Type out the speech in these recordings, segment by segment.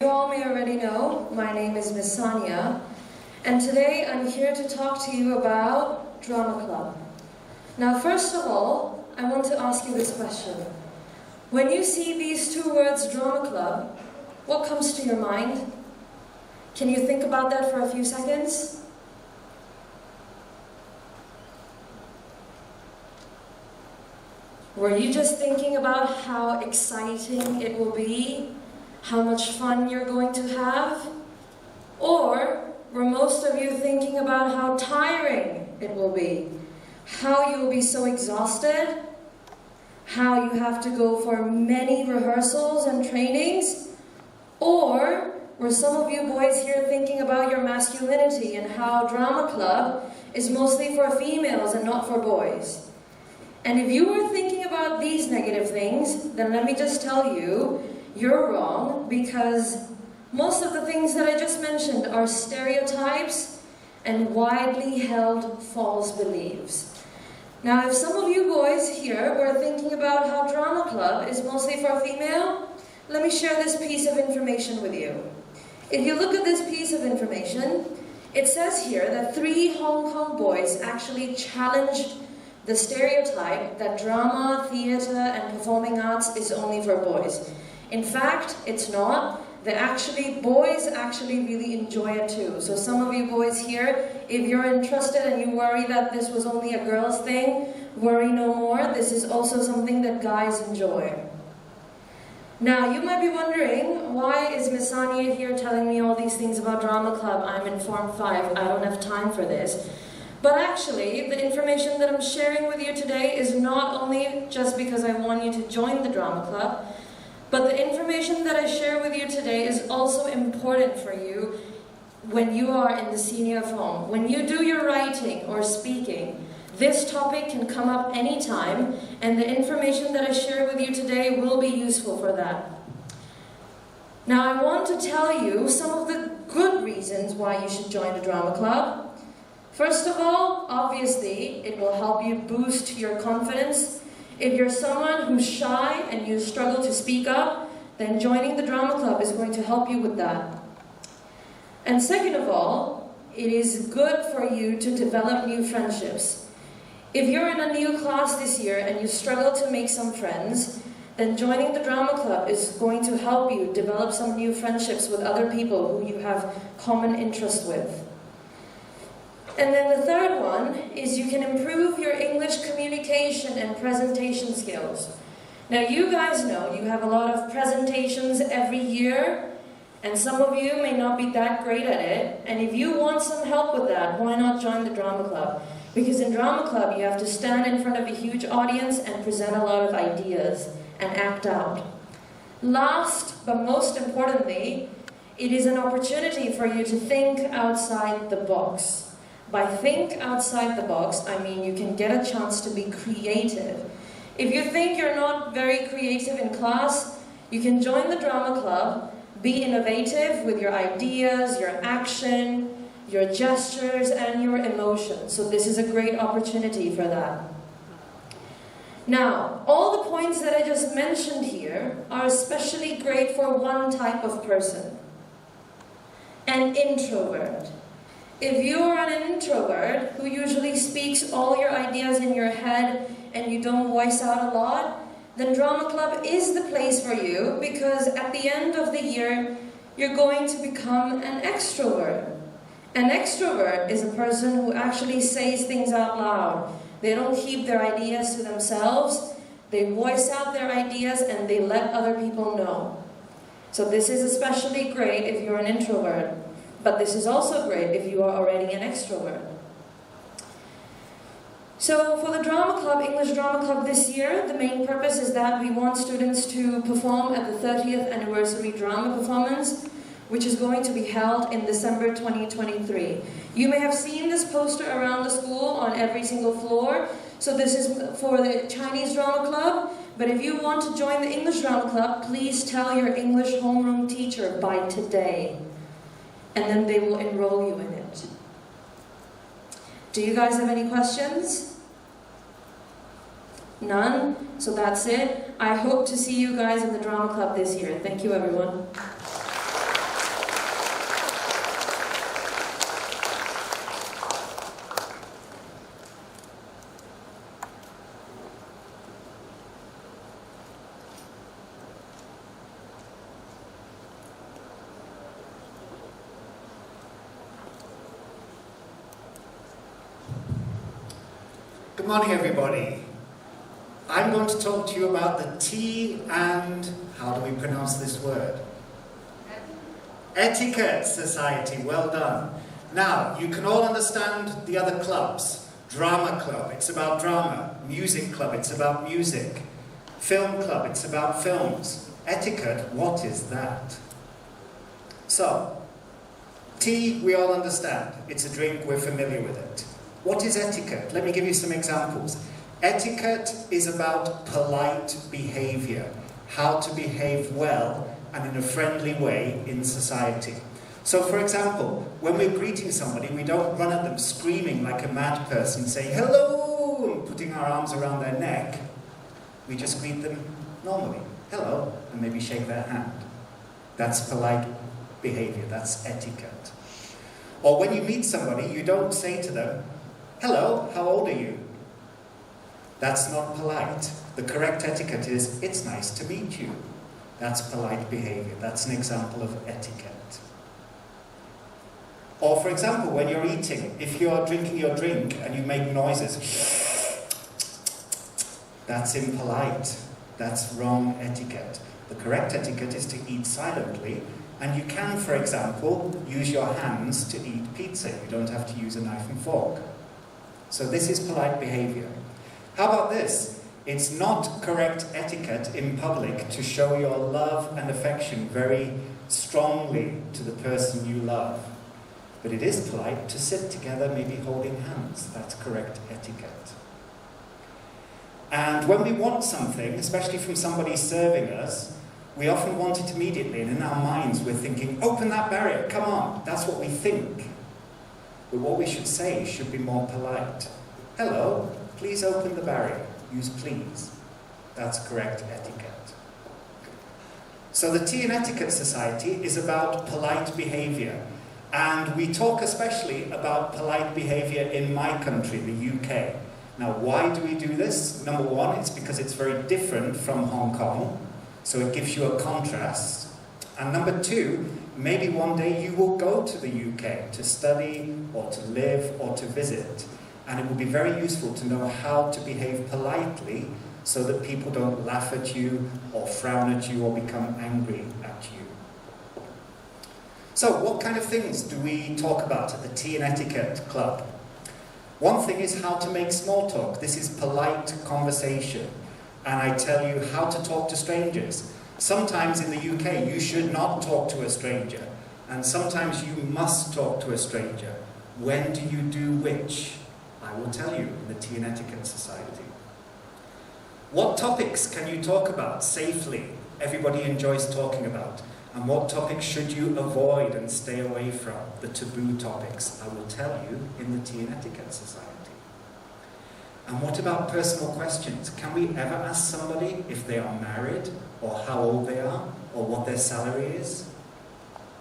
You all may already know, my name is Miss Sonia, and today I'm here to talk to you about Drama Club. Now, first of all, I want to ask you this question. When you see these two words, Drama Club, what comes to your mind? Can you think about that for a few seconds? Were you just thinking about how exciting it will be? How much fun you're going to have? Or were most of you thinking about how tiring it will be? How you will be so exhausted? How you have to go for many rehearsals and trainings? Or were some of you boys here thinking about your masculinity and how drama club is mostly for females and not for boys? And if you were thinking about these negative things, then let me just tell you, you're wrong, because most of the things that I just mentioned are stereotypes and widely held false beliefs. Now, if some of you boys here were thinking about how drama club is mostly for female, let me share this piece of information with you. If you look at this piece of information, it says here that 3 Hong Kong boys actually challenged the stereotype that drama, theater, and performing arts is only for boys. In fact, it's not. Boys actually really enjoy it too. So some of you boys here, if you're interested and you worry that this was only a girl's thing, worry no more. This is also something that guys enjoy. Now, you might be wondering, why is Miss Sonia here telling me all these things about drama club? I'm in Form 5, I don't have time for this. But actually, the information that I'm sharing with you today is not only just because I want you to join the drama club, but the information that I share with you today is also important for you when you are in the senior form. When you do your writing or speaking, this topic can come up anytime, and the information that I share with you today will be useful for that. Now, I want to tell you some of the good reasons why you should join the drama club. First of all, obviously, it will help you boost your confidence. If you're someone who's shy and you struggle to speak up, then joining the drama club is going to help you with that. And second of all, it is good for you to develop new friendships. If you're in a new class this year and you struggle to make some friends, then joining the drama club is going to help you develop some new friendships with other people who you have common interest with. And then the third one is you can improve your English communication and presentation skills. Now, you guys know you have a lot of presentations every year, and some of you may not be that great at it. And if you want some help with that, why not join the drama club? Because in drama club, you have to stand in front of a huge audience and present a lot of ideas and act out. Last, but most importantly, it is an opportunity for you to think outside the box. By think outside the box, I mean you can get a chance to be creative. If you think you're not very creative in class, you can join the drama club, be innovative with your ideas, your action, your gestures, and your emotions. So this is a great opportunity for that. Now, all the points that I just mentioned here are especially great for one type of person, an introvert. If you are an introvert who usually speaks all your ideas in your head and you don't voice out a lot, then drama club is the place for you, because at the end of the year, you're going to become an extrovert. An extrovert is a person who actually says things out loud. They don't keep their ideas to themselves. They voice out their ideas and they let other people know. So this is especially great if you're an introvert. But this is also great if you are already an extrovert. So for the drama club, English Drama Club this year, the main purpose is that we want students to perform at the 30th anniversary drama performance, which is going to be held in December 2023. You may have seen this poster around the school on every single floor. So this is for the Chinese Drama Club. But if you want to join the English Drama Club, please tell your English homeroom teacher by today. And then they will enroll you in it. Do you guys have any questions? None? So that's it. I hope to see you guys in the drama club this year. Thank you, everyone. Good morning, everybody. I'm going to talk to you about the T and, how do we pronounce this word? Etiquette Society. Well done. Now, you can all understand the other clubs. Drama club, it's about drama. Music club, it's about music. Film club, it's about films. Etiquette, what is that? So, tea, we all understand. It's a drink, we're familiar with it. What is etiquette? Let me give you some examples. Etiquette is about polite behavior, how to behave well and in a friendly way in society. So, for example, when we're greeting somebody, we don't run at them screaming like a mad person, saying hello, and putting our arms around their neck. We just greet them normally, hello, and maybe shake their hand. That's polite behavior, that's etiquette. Or when you meet somebody, you don't say to them, hello, how old are you? That's not polite. The correct etiquette is, it's nice to meet you. That's polite behavior. That's an example of etiquette. Or for example, when you're eating, if you're drinking your drink and you make noises, that's impolite. That's wrong etiquette. The correct etiquette is to eat silently, and you can, for example, use your hands to eat pizza. You don't have to use a knife and fork. So this is polite behavior. How about this? It's not correct etiquette in public to show your love and affection very strongly to the person you love. But it is polite to sit together, maybe holding hands. That's correct etiquette. And when we want something, especially from somebody serving us, we often want it immediately, and in our minds we're thinking, open that barrier, come on. That's what we think. But what we should say should be more polite. Hello, please open the barrier. Use please. That's correct etiquette. So the Tea and Etiquette Society is about polite behaviour. And we talk especially about polite behaviour in my country, the UK. Now, why do we do this? Number one, it's because it's very different from Hong Kong, so it gives you a contrast. And number two, maybe one day you will go to the UK to study or to live or to visit. And it will be very useful to know how to behave politely so that people don't laugh at you or frown at you or become angry at you. So, what kind of things do we talk about at the Tea and Etiquette Club? One thing is how to make small talk. This is polite conversation. And I tell you how to talk to strangers. Sometimes in the UK you should not talk to a stranger. And sometimes you must talk to a stranger. When do you do which? I will tell you in the Tea and Etiquette Society. What topics can you talk about safely? Everybody enjoys talking about. And what topics should you avoid and stay away from? The taboo topics, I will tell you in the Tea and Etiquette Society. And what about personal questions? Can we ever ask somebody if they are married, or how old they are, or what their salary is?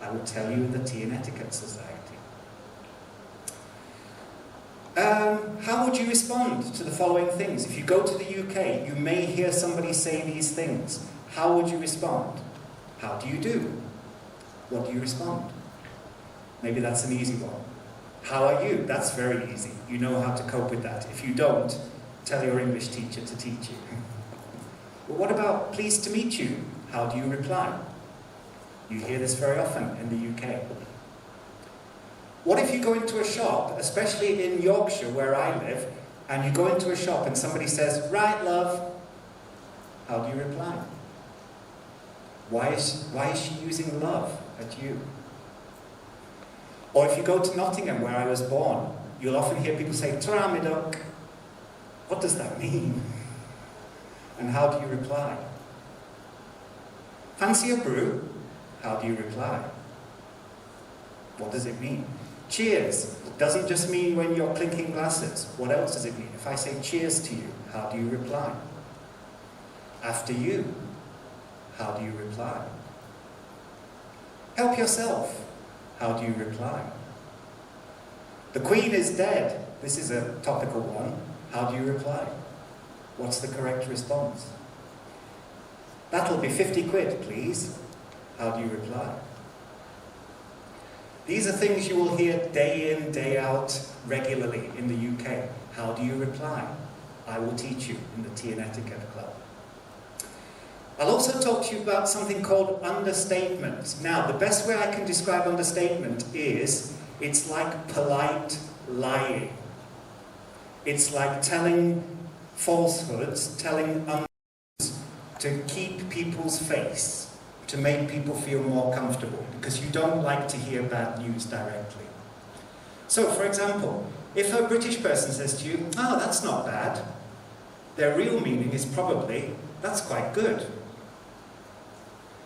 I will tell you in the Tea and Etiquette Society. How would you respond to the following things? If you go to the UK, you may hear somebody say these things. How would you respond? How do you do? What do you respond? Maybe that's an easy one. How are you? That's very easy. You know how to cope with that. If you don't, tell your English teacher to teach you. But what about pleased to meet you? How do you reply? You hear this very often in the UK. What if you go into a shop, especially in Yorkshire where I live, and you go into a shop and somebody says, right, love, how do you reply? Why is she using love at you? Or if you go to Nottingham where I was born, you'll often hear people say, Tra me duck. What does that mean? And how do you reply? Fancy a brew? How do you reply? What does it mean? Cheers doesn't just mean when you're clinking glasses. What else does it mean? If I say cheers to you, how do you reply? After you, how do you reply? Help yourself, how do you reply? The Queen is dead. This is a topical one. How do you reply? What's the correct response? That'll be 50 quid, please. How do you reply? These are things you will hear day in, day out, regularly in the UK. How do you reply? I will teach you in the Tea and Etiquette Club. I'll also talk to you about something called understatement. Now, the best way I can describe understatement is it's like polite lying. It's like telling falsehoods, telling untruths to keep people's face, to make people feel more comfortable, because you don't like to hear bad news directly. So, for example, if a British person says to you, "Oh, that's not bad," their real meaning is probably, "That's quite good."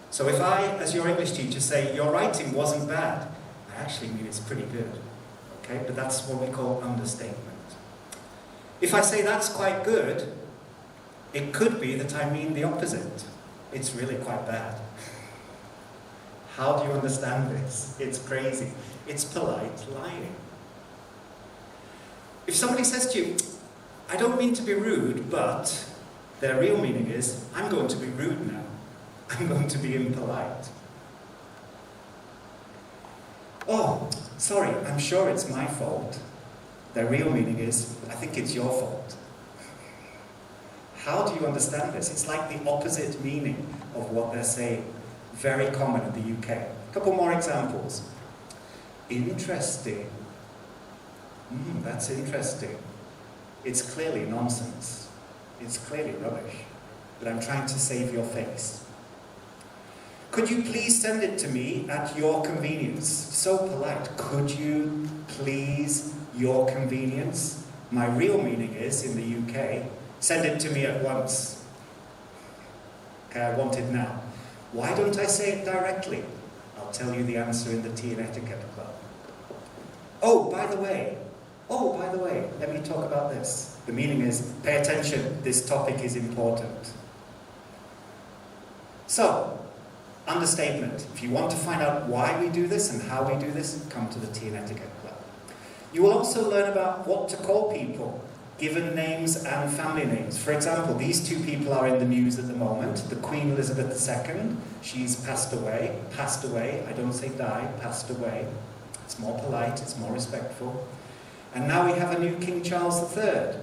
So if I, as your English teacher, say, "Your writing wasn't bad," I actually mean it's pretty good. Okay, but that's what we call understatement. If I say that's quite good, it could be that I mean the opposite. It's really quite bad. How do you understand this? It's crazy. It's polite lying. If somebody says to you, "I don't mean to be rude," but their real meaning is, "I'm going to be rude now. I'm going to be impolite." "Oh, sorry, I'm sure it's my fault." Their real meaning is, "I think it's your fault." How do you understand this? It's like the opposite meaning of what they're saying. Very common in the UK. A couple more examples. Interesting. That's interesting. It's clearly nonsense. It's clearly rubbish. But I'm trying to save your face. Could you please send it to me at your convenience? So polite. Could you please, your convenience? My real meaning is, in the UK, send it to me at once. Okay, I want it now. Why don't I say it directly? I'll tell you the answer in the Tea and Etiquette Club. Oh, by the way, let me talk about this. The meaning is, pay attention, this topic is important. So, understatement. If you want to find out why we do this and how we do this, come to the Tea and Etiquette Club. You will also learn about what to call people, given names and family names. For example, these two people are in the news at the moment. The Queen Elizabeth II, she's passed away, I don't say died, passed away. It's more polite, it's more respectful. And now we have a new King Charles III.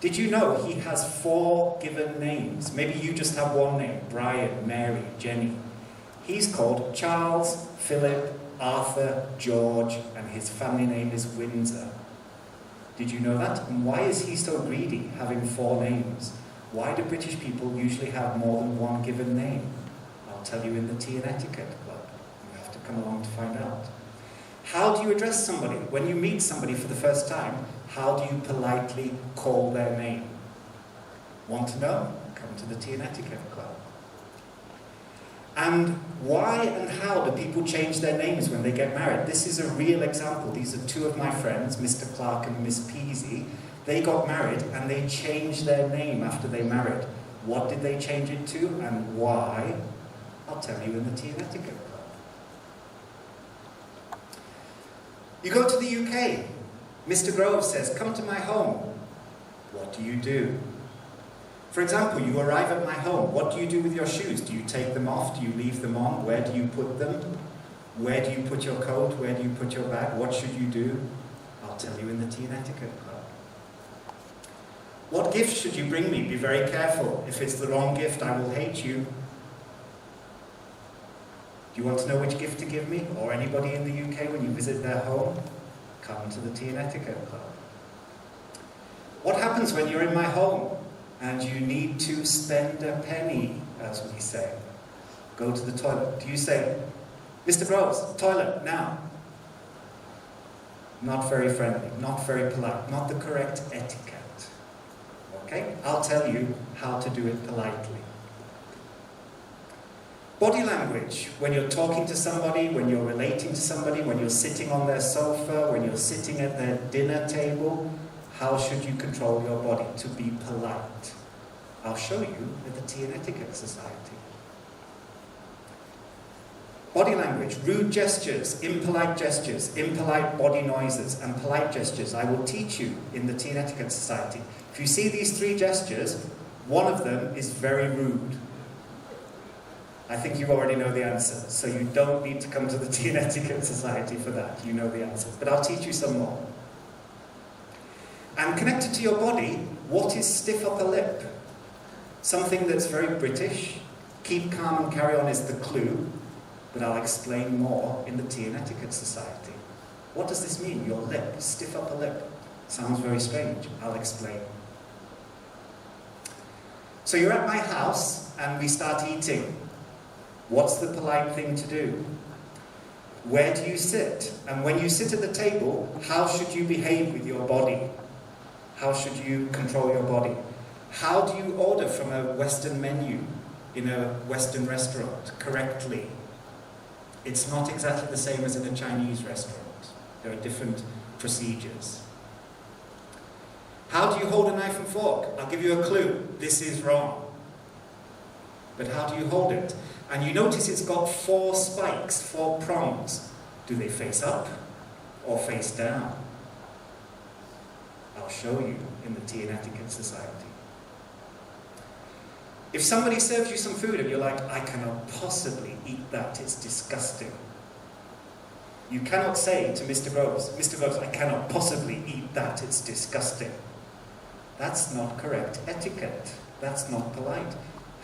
Did you know he has 4 given names? Maybe you just have one name, Brian, Mary, Jenny. He's called Charles, Philip, Arthur, George, and his family name is Windsor. Did you know that? And why is he so greedy, having 4 names? Why do British people usually have more than one given name? I'll tell you in the Tea and Etiquette Club. You have to come along to find out. How do you address somebody? When you meet somebody for the first time, how do you politely call their name? Want to know? Come to the Tea and Etiquette Club. And why and how do people change their names when they get married? This is a real example. These are 2 of my friends, Mr. Clark and Miss Peasy. They got married and they changed their name after they married. What did they change it to and why? I'll tell you in the Tea and Etiquette Club. You go to the UK. Mr. Grove says, "Come to my home." What do you do? For example, you arrive at my home. What do you do with your shoes? Do you take them off? Do you leave them on? Where do you put them? Where do you put your coat? Where do you put your bag? What should you do? I'll tell you in the Tea and Etiquette Club. What gift should you bring me? Be very careful. If it's the wrong gift, I will hate you. Do you want to know which gift to give me, or anybody in the UK when you visit their home? Come to the Tea and Etiquette Club. What happens when you're in my home and you need to spend a penny, as we say? Go to the toilet. Do you say, "Mr. Groves, toilet, now"? Not very friendly, not very polite, not the correct etiquette. Okay? I'll tell you how to do it politely. Body language, when you're talking to somebody, when you're relating to somebody, when you're sitting on their sofa, when you're sitting at their dinner table, how should you control your body to be polite? I'll show you at the Tea and Etiquette Society. Body language, rude gestures, impolite body noises, and polite gestures. I will teach you in the Tea and Etiquette Society. If you see these 3 gestures, one of them is very rude. I think you already know the answer, so you don't need to come to the Tea and Etiquette Society for that. You know the answer, but I'll teach you some more. And connected to your body, What is stiff upper lip? Something that's very British. Keep calm and carry on is the clue, but I'll explain more in the Tea and Etiquette Society. What does this mean, your lip, stiff upper lip? Sounds very strange. I'll explain. So you're at my house and we start eating. What's the polite thing to do? Where do you sit? And when you sit at the table, how should you behave with your body? How should you control your body? How do you order from a Western menu in a Western restaurant correctly? It's not exactly the same as in a Chinese restaurant. There are different procedures. How do you hold a knife and fork? I'll give you a clue. This is wrong. But how do you hold it? And you notice it's got 4 spikes, 4 prongs. Do they face up or face down? I'll show you in the Tea and Etiquette Society. If somebody serves you some food and you're like, I cannot possibly eat that, it's disgusting. You cannot say to Mr. Groves, I cannot possibly eat that, it's disgusting. That's not correct etiquette. That's not polite.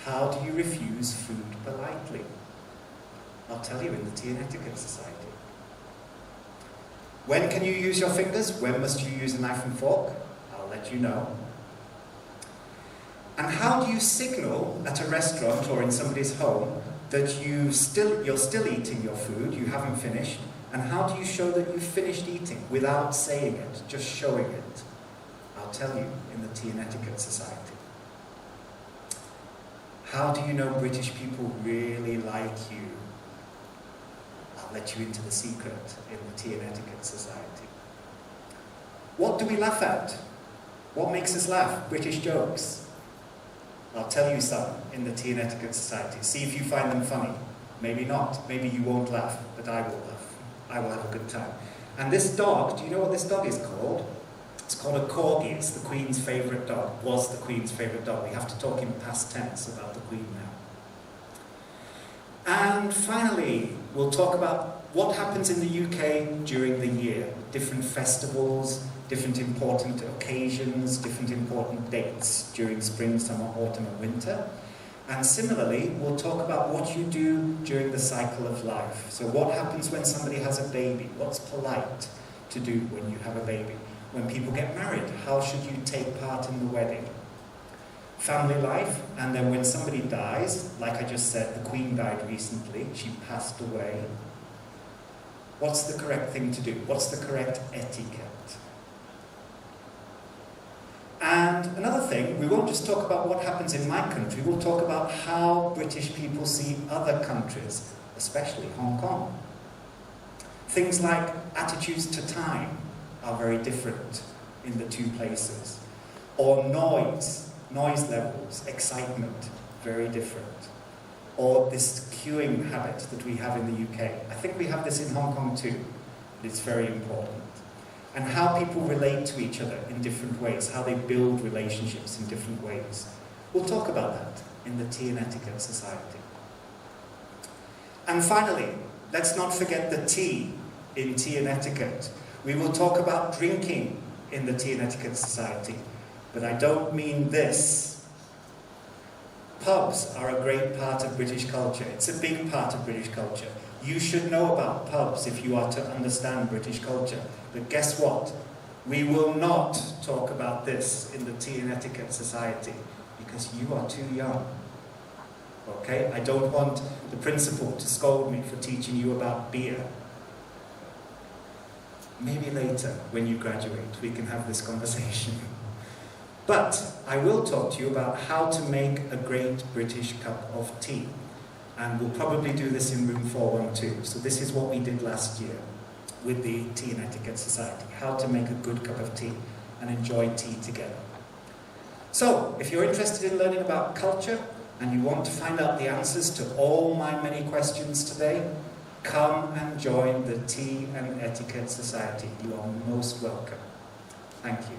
How do you refuse food politely? I'll tell you in the Tea and Etiquette Society. When can you use your fingers? When must you use a knife and fork? I'll let you know. And how do you signal at a restaurant or in somebody's home that you're still eating your food, you haven't finished? And how do you show that you've finished eating without saying it, just showing it? I'll tell you in the Tea and Etiquette Society. How do you know British people really like you? I'll let you into the secret in the Tea and Etiquette Society. What do we laugh at? What makes us laugh? British jokes. I'll tell you some in the Tea and Etiquette Society. See if you find them funny. Maybe not. Maybe you won't laugh, but I will laugh. I will have a good time. And this dog, do you know what this dog is called? It's called a corgi. It's the Queen's favourite dog. Was the Queen's favourite dog. We have to talk in past tense about the Queen now. And finally, we'll talk about what happens in the UK during the year. Different festivals, different important occasions, different important dates during spring, summer, autumn and winter. And similarly, we'll talk about what you do during the cycle of life. So what happens when somebody has a baby? What's polite to do when you have a baby? When people get married, how should you take part in the wedding? Family life, and then when somebody dies, like I just said, the Queen died recently, she passed away. What's the correct thing to do? What's the correct etiquette? And another thing, we won't just talk about what happens in my country, we'll talk about how British people see other countries, especially Hong Kong. Things like attitudes to time are very different in the two places. Or noise levels, excitement, very different. Or this queuing habit that we have in the UK. I think we have this in Hong Kong too, but it's very important. And how people relate to each other in different ways, how they build relationships in different ways. We'll talk about that in the Tea and Etiquette Society. And finally, let's not forget the tea in Tea and Etiquette. We will talk about drinking in the Tea and Etiquette Society, but I don't mean this. Pubs are a great part of British culture. It's a big part of British culture. You should know about pubs if you are to understand British culture. But guess what? We will not talk about this in the Tea and Etiquette Society because you are too young. Okay? I don't want the principal to scold me for teaching you about beer. Maybe later, when you graduate, we can have this conversation. But I will talk to you about how to make a great British cup of tea. And we'll probably do this in room 412. So this is what we did last year with the Tea and Etiquette Society. How to make a good cup of tea and enjoy tea together. So, if you're interested in learning about culture and you want to find out the answers to all my many questions today, come and join the Tea and Etiquette Society. You are most welcome. Thank you.